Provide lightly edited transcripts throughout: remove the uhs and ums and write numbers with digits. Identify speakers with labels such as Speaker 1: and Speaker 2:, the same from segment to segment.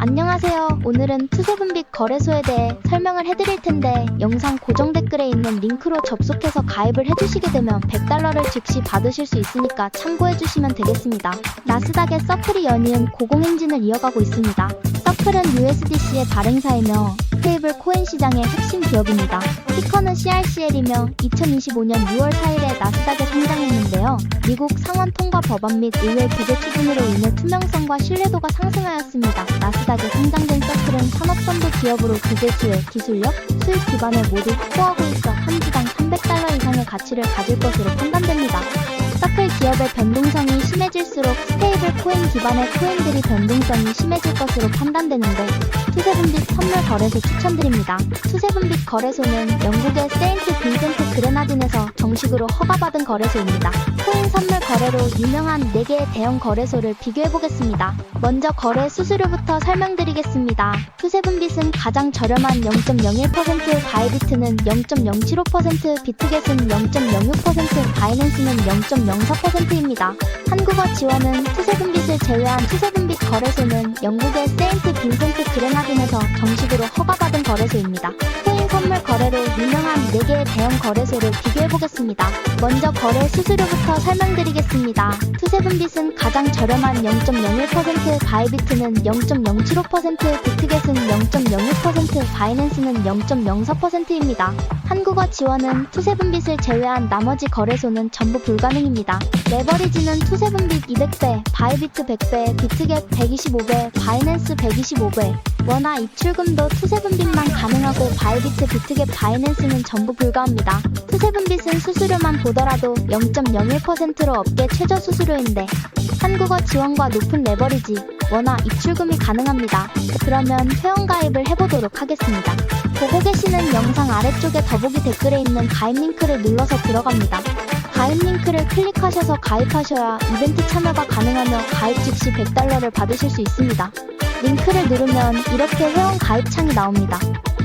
Speaker 1: 안녕하세요. 오늘은 투세분빛 거래소에 대해 설명을 해드릴 텐데 영상 고정 댓글에 있는 링크로 접속해서 가입을 해주시게 되면 $100를 즉시 받으실 수 있으니까 참고해주시면 되겠습니다. 나스닥의 서플이 연이은 고공행진을 이어가고 있습니다. 서플은 USDC의 발행사이며 스테이블 코인 시장의 핵심 기업입니다. 티커는 CRCL이며 2025년 6월 4일에 나스닥에 상장했는데요. 미국 상원 통과 법안 및 의회 규제 추진으로 인해 투명성과 신뢰도가 상승하였습니다. 나스닥에 상장된 서플은 산업선도 기업으로 규제 수혜, 기술력, 수익 기반을 모두 확보하고 있어 한 주당 $300 이상의 가치를 가질 것으로 판단됩니다. 서플 기업의 변동성이 심해질수록 스테이블 코인 기반의 코인들이 변동성이 심해질 것으로 판단되는데 투세분빛 선물 거래소 추천드립니다. 투세분빛 거래소는 영국의 세인트 빈센트 그레나딘에서 정식으로 허가받은 거래소입니다. 코인 선물 거래로 유명한 4개의 대형 거래소를 비교해보겠습니다. 먼저 거래 수수료부터 설명드리겠습니다. 투세분빛은 가장 저렴한 0.01%, 바이비트는 0.075%, 비트겟은 0.06%, 바이낸스는 0.04%입니다. 한국어 지원은 투세분빛을 제외한 투세분빛 거래소는 영국의 세인트 빈센트 그레나딘에서 정식으로 허가받은 거래소입니다. 코인 선물 거래로 유명한 4개의 대형 거래소를 비교해보겠습니다. 먼저 거래 수수료부터 설명드리겠습니다. 투세분빛은 가장 저렴한 0.01%, 바이비트는 0.075%, 비트겟은 0.06%, 바이낸스는 0.04%입니다. 한국어 지원은 투세분빛을 제외한 나머지 거래소는 전부 불가능입니다. 레버리지는 투세분빛 200배, 바이비트 100배, 비트겟 125배, 바이낸스 125배. 원화 입출금도 투세분빛만 가능하고 바이비트, 비트겟, 바이낸스는 전부 불가합니다. 투세분빛은 수수료만 보더라도 0.01%로 업계 최저 수수료인데 한국어 지원과 높은 레버리지, 원화 입출금이 가능합니다. 그러면 회원가입을 해보도록 하겠습니다. 보고 계시는 영상 아래쪽에 더보기 댓글에 있는 가입 링크를 눌러서 들어갑니다. 가입 링크를 클릭하셔서 가입하셔야 이벤트 참여가 가능하며 가입 즉시 $100를 받으실 수 있습니다. 링크를 누르면 이렇게 회원 가입 창이 나옵니다.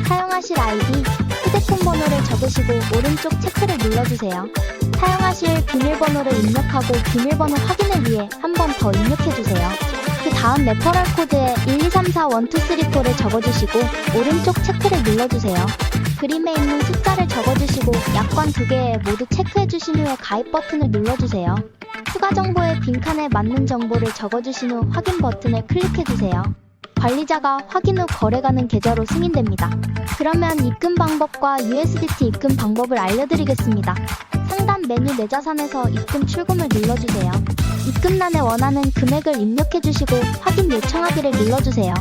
Speaker 1: 사용하실 아이디, 휴대폰 번호를 적으시고 오른쪽 체크를 눌러주세요. 사용하실 비밀번호를 입력하고 비밀번호 확인을 위해 한 번 더 입력해주세요. 그 다음 레퍼럴 코드에 123412334를 적어주시고 오른쪽 체크를 눌러주세요. 그림에 있는 숫자를 적어주시고 약관 2개 모두 체크해주신 후에 가입 버튼을 눌러주세요. 추가 정보의 빈칸에 맞는 정보를 적어주신 후 확인 버튼을 클릭해주세요. 관리자가 확인 후 거래 가능 계좌로 승인됩니다. 그러면 입금 방법과 USDT 입금 방법을 알려드리겠습니다. 상단 메뉴 내 자산에서 입금 출금을 눌러주세요. 입금란에 원하는 금액을 입력해주시고 확인 요청하기를 눌러주세요.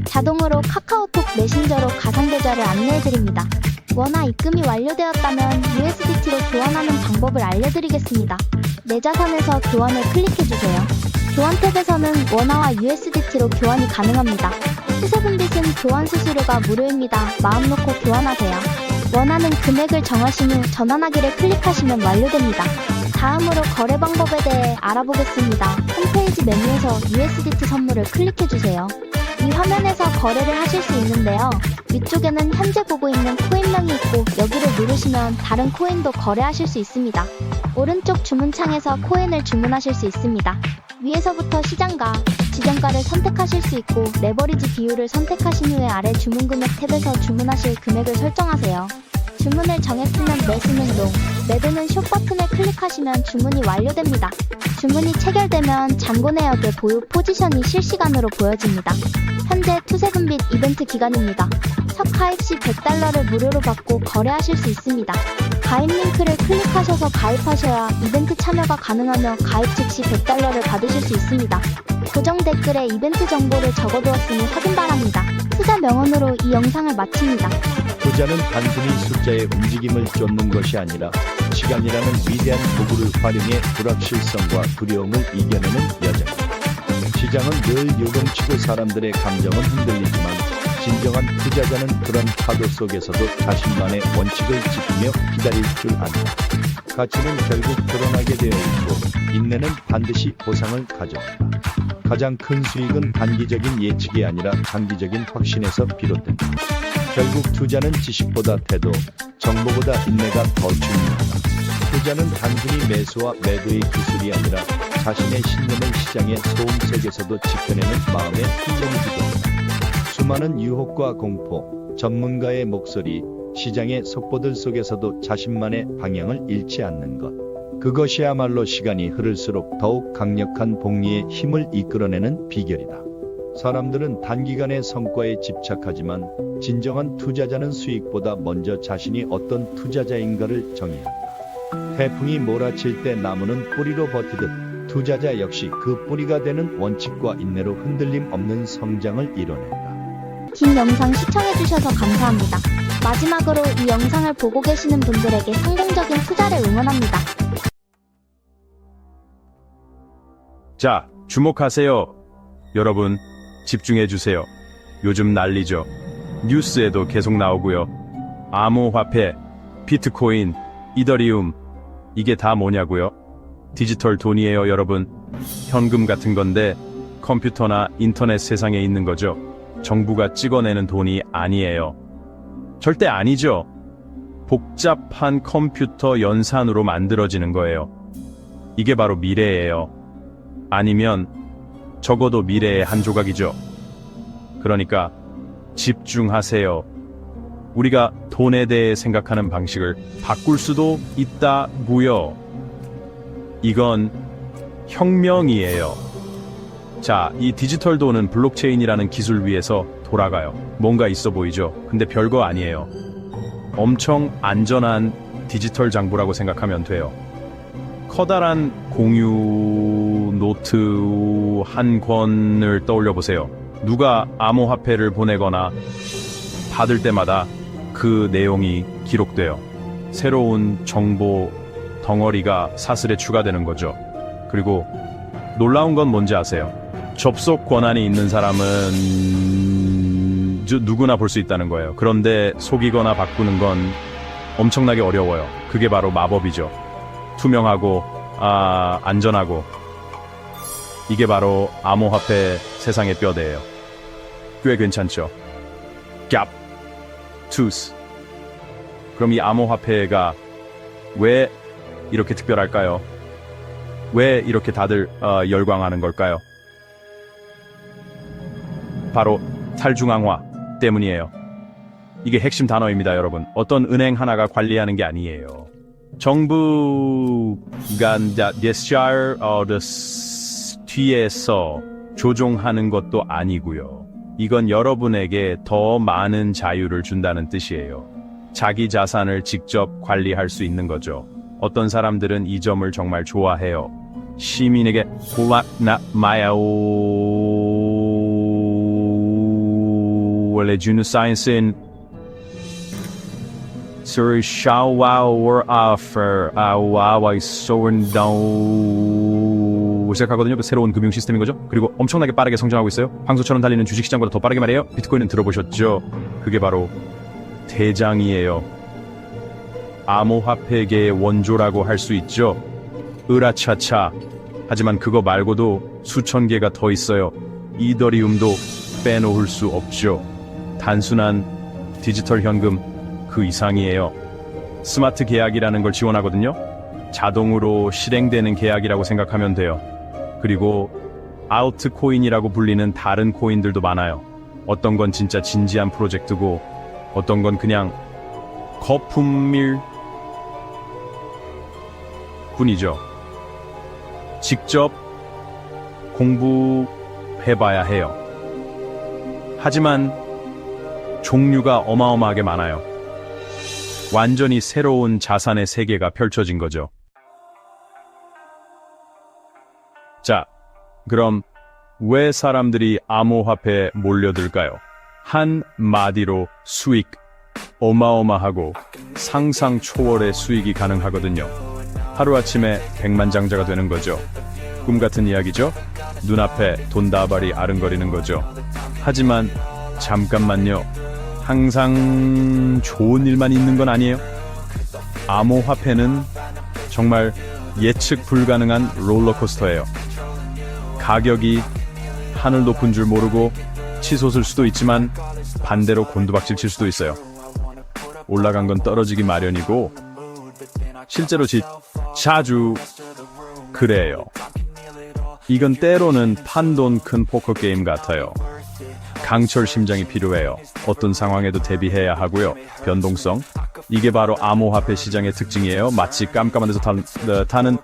Speaker 1: 자동으로 카카오톡 메신저로 가상계좌를 안내해드립니다. 원화 입금이 완료되었다면 USDT로 교환하는 방법을 알려드리겠습니다. 내 자산에서 교환을 클릭해주세요. 교환 탭에서는 원화와 USDT로 교환이 가능합니다. 투세분빛은 교환 수수료가 무료입니다. 마음 놓고 교환하세요. 원하는 금액을 정하신 후 전환하기를 클릭하시면 완료됩니다. 다음으로 거래 방법에 대해 알아보겠습니다. 홈페이지 메뉴에서 USDT 선물을 클릭해주세요. 이 화면에서 거래를 하실 수 있는데요. 위쪽에는 현재 보고 있는 코인명이 있고 여기를 누르시면 다른 코인도 거래하실 수 있습니다. 오른쪽 주문창에서 코인을 주문하실 수 있습니다. 위에서부터 시장가, 지정가를 선택하실 수 있고 레버리지 비율을 선택하신 후에 아래 주문금액 탭에서 주문하실 금액을 설정하세요. 주문을 정했으면 매수는 롱, 매도는 숏 버튼을 클릭하시면 주문이 완료됩니다. 주문이 체결되면 잔고 내역의 보유 포지션이 실시간으로 보여집니다. 현재 투세분빛 이벤트 기간입니다. 첫 가입 시 $100를 무료로 받고 거래하실 수 있습니다. 가입 링크를 클릭하셔서 가입하셔야 이벤트 참여가 가능하며 가입 즉시 $100를 받으실 수 있습니다. 고정 댓글에 이벤트 정보를 적어두었으니 확인 바랍니다. 투자 명언으로 이 영상을 마칩니다.
Speaker 2: 투자는 단순히 숫자의 움직임을 쫓는 것이 아니라 시간이라는 위대한 도구를 활용해 불확실성과 두려움을 이겨내는 여정. 시장은 늘 요동치고 사람들의 감정은 흔들리지만 진정한 투자자는 그런 파도 속에서도 자신만의 원칙을 지키며 기다릴 줄 안다. 가치는 결국 드러나게 되어 있고 인내는 반드시 보상을 가져온다. 가장 큰 수익은 단기적인 예측이 아니라 장기적인 확신에서 비롯된다. 결국 투자는 지식보다 태도, 정보보다 인내가 더 중요하다. 투자는 단순히 매수와 매도의 기술이 아니라 자신의 신념을 시장의 소음 속에서도 지켜내는 마음의 훈련이기도 합니다. 수많은 유혹과 공포, 전문가의 목소리, 시장의 속보들 속에서도 자신만의 방향을 잃지 않는 것. 그것이야말로 시간이 흐를수록 더욱 강력한 복리의 힘을 이끌어내는 비결이다. 사람들은 단기간의 성과에 집착하지만 진정한 투자자는 수익보다 먼저 자신이 어떤 투자자인가를 정의한다. 태풍이 몰아칠 때 나무는 뿌리로 버티듯 투자자 역시 그 뿌리가 되는 원칙과 인내로 흔들림 없는 성장을 이뤄낸다.
Speaker 1: 긴 영상 시청해주셔서 감사합니다. 마지막으로 이 영상을 보고 계시는 분들에게 성공적인 투자를 응원합니다.
Speaker 3: 자, 주목하세요. 여러분, 집중해주세요. 요즘 난리죠. 뉴스에도 계속 나오고요. 암호화폐, 비트코인, 이더리움, 이게 다 뭐냐고요? 디지털 돈이에요, 여러분. 현금 같은 건데 컴퓨터나 인터넷 세상에 있는 거죠. 정부가 찍어내는 돈이 아니에요. 절대 아니죠. 복잡한 컴퓨터 연산으로 만들어지는 거예요. 이게 바로 미래예요. 아니면 적어도 미래의 한 조각이죠. 그러니까 집중하세요. 우리가 돈에 대해 생각하는 방식을 바꿀 수도 있다고요. 이건 혁명이에요. 자, 이 디지털 돈은 블록체인이라는 기술 위에서 돌아가요. 뭔가 있어 보이죠? 근데 별거 아니에요. 엄청 안전한 디지털 장부라고 생각하면 돼요. 커다란 공유 노트 한 권을 떠올려 보세요. 누가 암호화폐를 보내거나 받을 때마다 그 내용이 기록돼요. 새로운 정보 덩어리가 사슬에 추가되는 거죠. 그리고 놀라운 건 뭔지 아세요? 접속 권한이 있는 사람은 누구나 볼 수 있다는 거예요. 그런데 속이거나 바꾸는 건 엄청나게 어려워요. 그게 바로 마법이죠. 투명하고 안전하고, 이게 바로 암호화폐 세상의 뼈대예요. 꽤 괜찮죠? 갭, 투스. 그럼 이 암호화폐가 왜 이렇게 특별할까요? 왜 이렇게 다들 열광하는 걸까요? 바로 탈중앙화 때문이에요. 이게 핵심 단어입니다, 여러분. 어떤 은행 하나가 관리하는 게 아니에요. 정부가 뒤에서 조종하는 것도 아니고요. 이건 여러분에게 더 많은 자유를 준다는 뜻이에요. 자기 자산을 직접 관리할 수 있는 거죠. 어떤 사람들은 이 점을 정말 좋아해요. 시민에게 원래주는 사이언스는 시작하거든요. 새로운 금융 시스템인 거죠. 그리고 엄청나게 빠르게 성장하고 있어요. 황소처럼 달리는 주식시장보다 더 빠르게 말해요. 비트코인은 들어보셨죠? 그게 바로 대장이에요. 암호화폐계의 원조라고 할 수 있죠. 으라차차. 하지만 그거 말고도 수천 개가 더 있어요. 이더리움도 빼놓을 수 없죠. 단순한 디지털 현금 그 이상이에요. 스마트 계약이라는 걸 지원하거든요. 자동으로 실행되는 계약이라고 생각하면 돼요. 그리고 알트코인이라고 불리는 다른 코인들도 많아요. 어떤 건 진짜 진지한 프로젝트고 어떤 건 그냥 거품일 뿐이죠. 직접 공부해봐야 해요. 하지만 종류가 어마어마하게 많아요. 완전히 새로운 자산의 세계가 펼쳐진 거죠. 자, 그럼 왜 사람들이 암호화폐에 몰려들까요? 한마디로 수익. 어마어마하고 상상 초월의 수익이 가능하거든요. 하루아침에 백만장자가 되는 거죠. 꿈같은 이야기죠? 눈앞에 돈다발이 아른거리는 거죠. 하지만 잠깐만요. 항상 좋은 일만 있는 건 아니에요. 암호화폐는 정말 예측 불가능한 롤러코스터예요. 가격이 하늘 높은 줄 모르고 치솟을 수도 있지만 반대로 곤두박질 칠 수도 있어요. 올라간 건 떨어지기 마련이고 실제로 자주 그래요. 이건 때로는 판돈 큰 포커 게임 같아요. 강철 심장이 필요해요. 어떤 상황에도 대비해야 하고요. 변동성. 이게 바로 암호화폐 시장의 특징이에요. 마치 깜깜한 데서 타는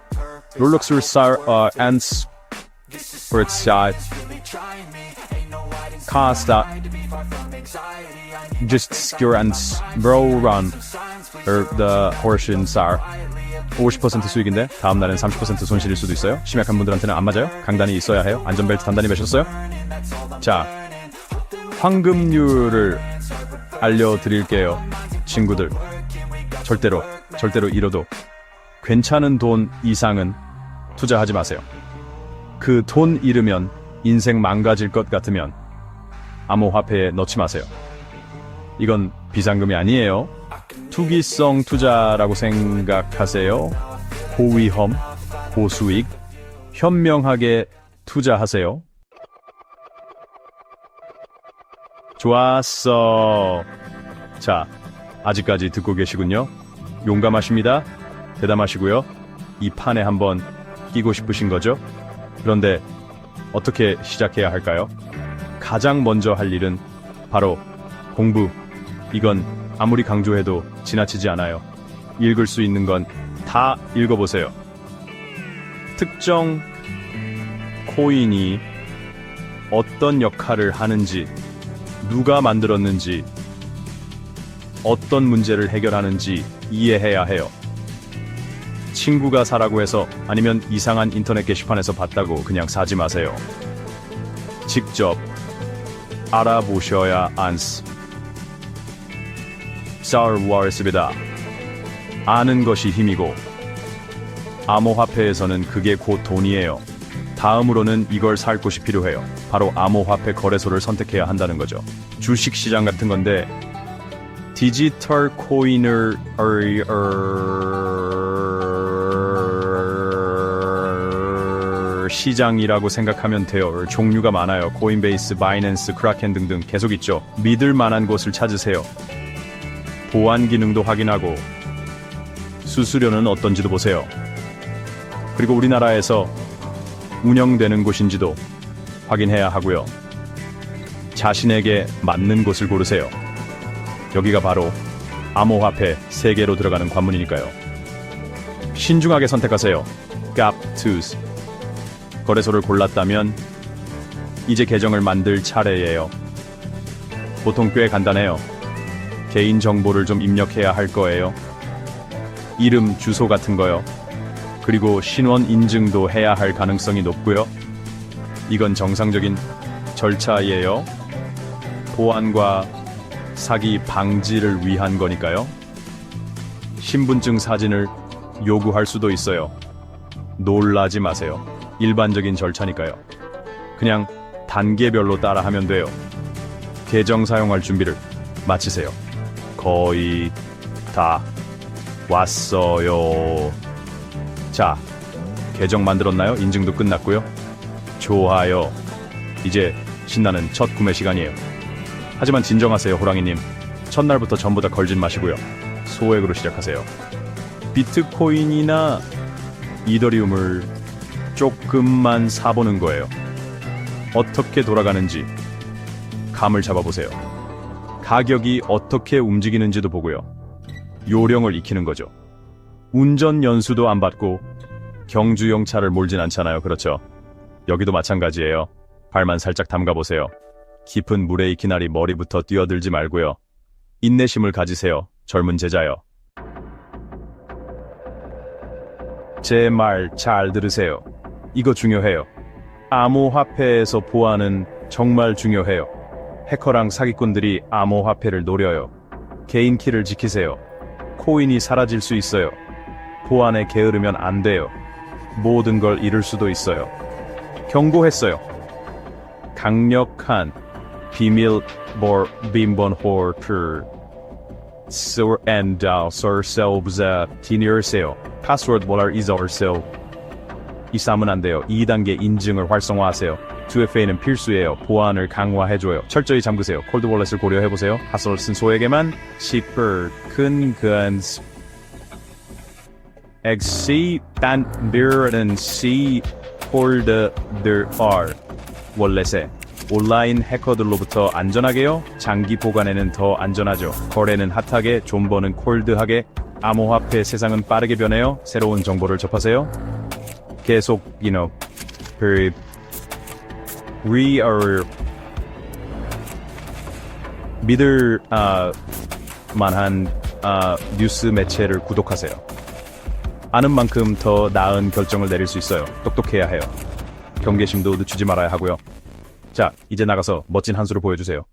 Speaker 3: 롤렉스 쌀 앤스 프레츠아 카스타 just secure and bro run or the horse in SAR 50% 수익인데 다음날엔 30% 손실일 수도 있어요. 심약한 분들한테는 안 맞아요. 강단이 있어야 해요. 안전벨트 단단히 매셨어요? 자, 황금률을 알려드릴게요. 친구들, 절대로 잃어도 괜찮은 돈 이상은 투자하지 마세요. 그 돈 잃으면 인생 망가질 것 같으면 암호화폐에 넣지 마세요. 이건 비상금이 아니에요. 투기성 투자라고 생각하세요. 고위험, 고수익, 현명하게 투자하세요. 좋았어. 자, 아직까지 듣고 계시군요. 용감하십니다. 대담하시고요. 이 판에 한번 끼고 싶으신 거죠? 그런데 어떻게 시작해야 할까요? 가장 먼저 할 일은 바로 공부. 이건 아무리 강조해도 지나치지 않아요. 읽을 수 있는 건 다 읽어보세요. 특정 코인이 어떤 역할을 하는지, 누가 만들었는지, 어떤 문제를 해결하는지 이해해야 해요. 친구가 사라고 해서 아니면 이상한 인터넷 게시판에서 봤다고 그냥 사지 마세요. 직접 알아보셔야 안스. 스타워스입니다. 아는 것이 힘이고 암호화폐에서는 그게 곧 돈이에요. 다음으로는 이걸 살 곳이 필요해요. 바로 암호화폐 거래소를 선택해야 한다는 거죠. 주식시장 같은 건데 디지털 코인을 시장이라고 생각하면 돼요. 종류가 많아요. 코인베이스, 바이낸스, 크라켄 등등 계속 있죠. 믿을 만한 곳을 찾으세요. 보안 기능도 확인하고 수수료는 어떤지도 보세요. 그리고 우리나라에서 운영되는 곳인지도 확인해야 하고요. 자신에게 맞는 곳을 고르세요. 여기가 바로 암호화폐 세계로 들어가는 관문이니까요. 신중하게 선택하세요. 깝투스. 거래소를 골랐다면 이제 계정을 만들 차례예요. 보통 꽤 간단해요. 개인 정보를 좀 입력해야 할 거예요. 이름, 주소 같은 거요. 그리고 신원 인증도 해야 할 가능성이 높고요. 이건 정상적인 절차예요. 보안과 사기 방지를 위한 거니까요. 신분증 사진을 요구할 수도 있어요. 놀라지 마세요. 일반적인 절차니까요. 그냥 단계별로 따라하면 돼요. 계정 사용할 준비를 마치세요. 거의 다 왔어요. 자, 계정 만들었나요? 인증도 끝났고요. 좋아요. 이제 신나는 첫 구매 시간이에요. 하지만 진정하세요, 호랑이님. 첫날부터 전부 다 걸진 마시고요. 소액으로 시작하세요. 비트코인이나 이더리움을 조금만 사보는 거예요. 어떻게 돌아가는지 감을 잡아보세요. 가격이 어떻게 움직이는지도 보고요. 요령을 익히는 거죠. 운전 연수도 안 받고 경주용 차를 몰진 않잖아요. 그렇죠? 여기도 마찬가지예요. 발만 살짝 담가보세요. 깊은 물에 익힌 알이 머리부터 뛰어들지 말고요. 인내심을 가지세요. 젊은 제자요. 제 말 잘 들으세요. 이거 중요해요. 암호화폐에서 보안은 정말 중요해요. 해커랑 사기꾼들이 암호화폐를 노려요. 개인 키를 지키세요. 코인이 사라질 수 있어요. 보안에 게으르면 안 돼요. 모든 걸 잃을 수도 있어요. 경고했어요. 강력한 비밀 비밀번호를 yourselves 디니르세요. 파스워드 몰라 잊어버리세요. 이 싸움은 안 돼요. 2단계 인증을 활성화하세요. 2FA는 필수예요. 보안을 강화해줘요. 철저히 잠그세요. 콜드월렛을 고려해보세요. 하스를 쓴 소에게만 시플 큰 근스 엑시 딴비르는 시 홀드들 R 월렛에 온라인 해커들로부터 안전하게요? 장기 보관에는 더 안전하죠. 거래는 핫하게, 존버는 콜드하게, 암호화폐 세상은 빠르게 변해요. 새로운 정보를 접하세요. 계속, we are 믿을 만한 뉴스 매체를 구독하세요. 아는 만큼 더 나은 결정을 내릴 수 있어요. 똑똑해야 해요. 경계심도 늦추지 말아야 하고요. 자, 이제 나가서 멋진 한 수를 보여주세요.